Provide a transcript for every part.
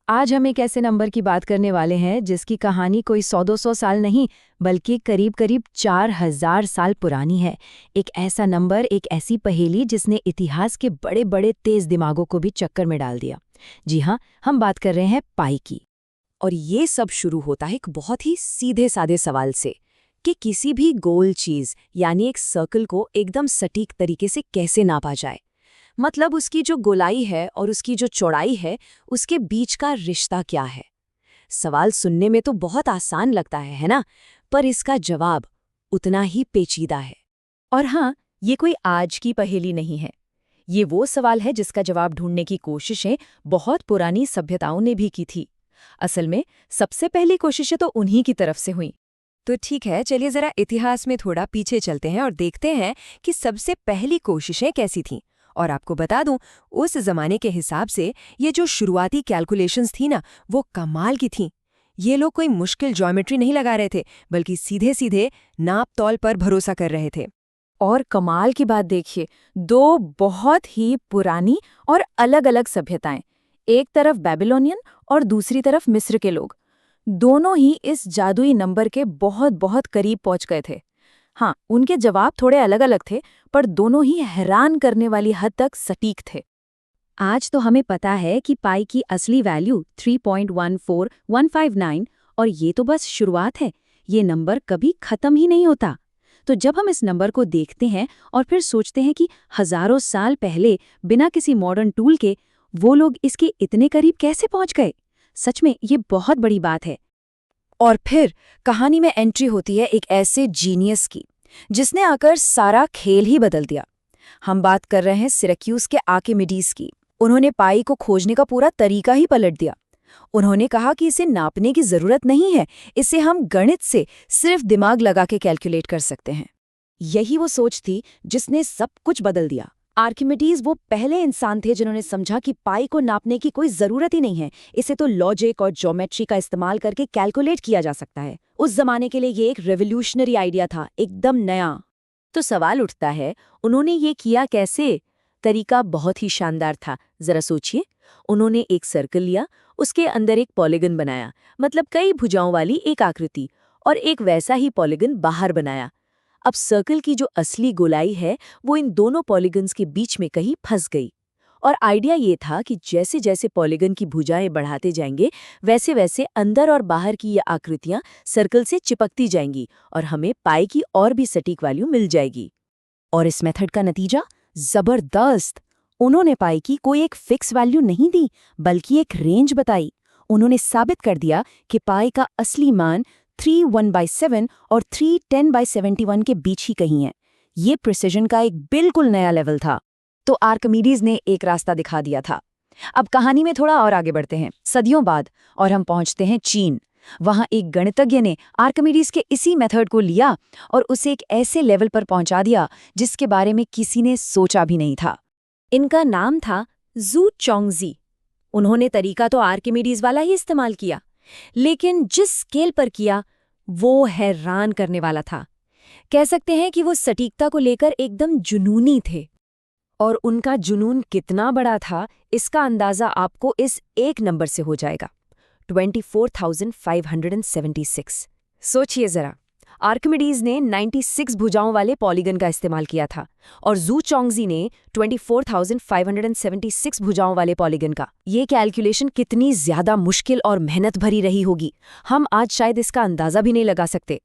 आज हम एक ऐसे नंबर की बात करने वाले हैं जिसकी कहानी कोई 100-200 साल नहीं बल्कि करीब-करीब 4000 साल पुरानी है। एक ऐसा नंबर, एक ऐसी पहेली जिसने इतिहास के बड़े-बड़े तेज दिमागों को भी चक्कर में डाल दिया। जी हाँ, हम बात कर रहे हैं पाई की। और ये सब शुरू होता है एक बहुत ही सीधे साधे सवाल से कि किसी भी गोल चीज यानी एक सर्कल को एकदम सटीक तरीके से कैसे नापा जाए। मतलब उसकी जो गोलाई है और उसकी जो चौड़ाई है, उसके बीच का रिश्ता क्या है। सवाल सुनने में तो बहुत आसान लगता है ना? पर इसका जवाब उतना ही पेचीदा है। और हाँ, ये कोई आज की पहेली नहीं है। ये वो सवाल है जिसका जवाब ढूंढने की कोशिशें बहुत पुरानी सभ्यताओं ने भी की थी। असल में सबसे पहली कोशिशें तो उन्हीं की तरफ से हुई। तो ठीक है, चलिए जरा इतिहास में थोड़ा पीछे चलते हैं और देखते हैं कि सबसे पहली कोशिशें कैसी थीं। और आपको बता दूं, उस जमाने के हिसाब से ये जो शुरुआती कैलकुलेशंस थी ना, वो कमाल की थीं। ये लोग कोई मुश्किल ज्योमेट्री नहीं लगा रहे थे, बल्कि सीधे सीधे नाप तौल पर भरोसा कर रहे थे। और कमाल की बात देखिए, दो बहुत ही पुरानी और अलग-अलग सभ्यताएं, एक तरफ बेबीलोनियन और दूसरी तरफ मिस्र के लोग, दोनों ही इस जादुई नंबर के बहुत बहुत करीब पहुंच गए थे। हाँ, उनके जवाब थोड़े अलग-अलग थे, पर दोनों ही हैरान करने वाली हद तक सटीक थे। आज तो हमें पता है कि पाई की असली वैल्यू 3.14159 और ये तो बस शुरुआत है। ये नंबर कभी खत्म ही नहीं होता। तो जब हम इस नंबर को देखते हैं और फिर सोचते हैं कि हजारों साल पहले बिना किसी मॉडर्न टूल के वो लोग इसके इतने करीब कैसे पहुंच गए, सच में ये बहुत बड़ी बात है। और फिर कहानी में एंट्री होती है एक ऐसे जीनियस की जिसने आकर सारा खेल ही बदल दिया। हम बात कर रहे हैं सिरैक्यूज के आर्किमिडीज की। उन्होंने पाई को खोजने का पूरा तरीका ही पलट दिया। उन्होंने कहा कि इसे नापने की जरूरत नहीं है, इसे हम गणित से सिर्फ दिमाग लगा के कैलकुलेट कर सकते हैं। यही वो सोच थी जिसने सब कुछ बदल दिया। आर्किमिडीज वो पहले इंसान थे जिन्होंने समझा कि पाई को नापने की कोई जरूरत ही नहीं है, इसे तो लॉजिक और ज्योमेट्री का इस्तेमाल करके कैलकुलेट किया जा सकता है। उस जमाने के लिए ये एक रेवोल्यूशनरी आइडिया था, एकदम नया। तो सवाल उठता है, उन्होंने ये किया कैसे? तरीका बहुत ही शानदार था। जरा सोचिए, उन्होंने एक सर्कल लिया, उसके अंदर एक पॉलीगन बनाया, मतलब कई भुजाओं वाली एक आकृति, और एक वैसा ही पॉलीगन बाहर बनाया। अब सर्कल की जो असली गोलाई है वो इन दोनों पॉलीगन्स के बीच में कहीं फंस गई। और आइडिया ये था कि जैसे जैसे पॉलीगन की भुजाएं बढ़ाते जाएंगे, वैसे वैसे अंदर और बाहर की ये आकृतियां सर्कल से चिपकती जाएंगी और हमें पाई की और भी सटीक वैल्यू मिल जाएगी। और इस मेथड का नतीजा जबरदस्त। उन्होंने पाई की कोई एक फिक्स वैल्यू नहीं दी, बल्कि एक रेंज बताई। उन्होंने साबित कर दिया कि पाई का असली मान 3 1/7 और 3 10/71 के बीच ही कहीं है। ये प्रिसिजन का एक बिल्कुल नया लेवल था। तो आर्किमिडीज ने एक रास्ता दिखा दिया था। अब कहानी में थोड़ा और आगे बढ़ते हैं, सदियों बाद, और हम पहुंचते हैं चीन। वहां एक गणितज्ञ ने आर्किमिडीज के इसी मेथड को लिया और उसे एक ऐसे लेवल पर पहुंचा दिया जिसके बारे में किसी ने सोचा भी नहीं था। इनका नाम था जू चोंगजी। उन्होंने तरीका तो आर्किमिडीज वाला ही इस्तेमाल किया, लेकिन जिस स्केल पर किया वो हैरान करने वाला था। कह सकते हैं कि वो सटीकता को लेकर एकदम जुनूनी थे। और उनका जुनून कितना बड़ा था, इसका अंदाजा आपको इस एक नंबर से हो जाएगा, 24,576। सोचिए जरा, आर्किमिडीज ने 96 भुजाओं वाले पॉलीगन का इस्तेमाल किया था और जू चोंगजी ने 24,576 भुजाओं वाले पॉलीगन का। ये कैलकुलेशन कितनी ज्यादा मुश्किल और मेहनत भरी रही होगी, हम आज शायद इसका अंदाजा भी नहीं लगा सकते।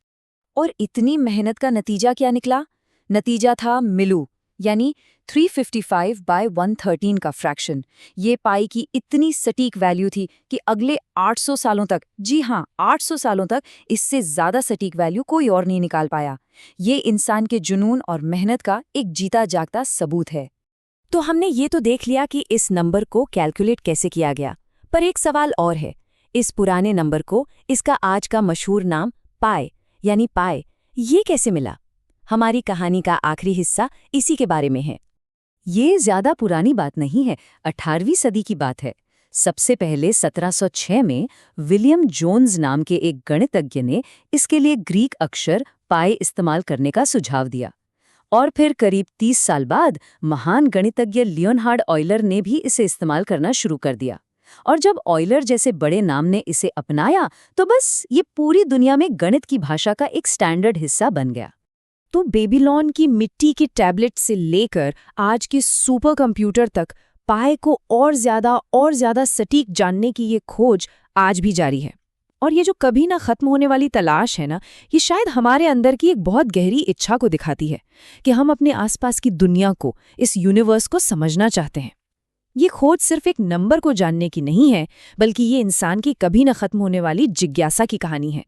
और इतनी मेहनत का नतीजा क्या निकला? नतीजा था मिलू, यानी 355/113 का फ्रैक्शन। ये पाई की इतनी सटीक वैल्यू थी कि अगले 800 सालों तक, जी हाँ 800 सालों तक, इससे ज्यादा सटीक वैल्यू कोई और नहीं निकाल पाया। ये इंसान के जुनून और मेहनत का एक जीता जागता सबूत है। तो हमने ये तो देख लिया कि इस नंबर को कैलकुलेट कैसे किया गया, पर एक सवाल और है। इस पुराने नंबर को इसका आज का मशहूर नाम पाई यानी पाई, ये कैसे मिला? हमारी कहानी का आखिरी हिस्सा इसी के बारे में है। ये ज्यादा पुरानी बात नहीं है, 18वीं सदी की बात है। सबसे पहले 1706 में विलियम जोन्स नाम के एक गणितज्ञ ने इसके लिए ग्रीक अक्षर पाई इस्तेमाल करने का सुझाव दिया। और फिर करीब 30 साल बाद महान गणितज्ञ लियोनहार्ड ऑयलर ने भी इसे इस्तेमाल करना शुरू कर दिया। और जब ऑयलर जैसे बड़े नाम ने इसे अपनाया तो बस ये पूरी दुनिया में गणित की भाषा का एक स्टैंडर्ड हिस्सा बन गया। तो बेबीलोन की मिट्टी के टैबलेट से लेकर आज के सुपर कंप्यूटर तक पाई को और ज्यादा सटीक जानने की ये खोज आज भी जारी है। और ये जो कभी ना खत्म होने वाली तलाश है ना, ये शायद हमारे अंदर की एक बहुत गहरी इच्छा को दिखाती है कि हम अपने आसपास की दुनिया को, इस यूनिवर्स को समझना चाहते हैं। ये खोज सिर्फ एक नंबर को जानने की नहीं है, बल्कि ये इंसान की कभी न खत्म होने वाली जिज्ञासा की कहानी है।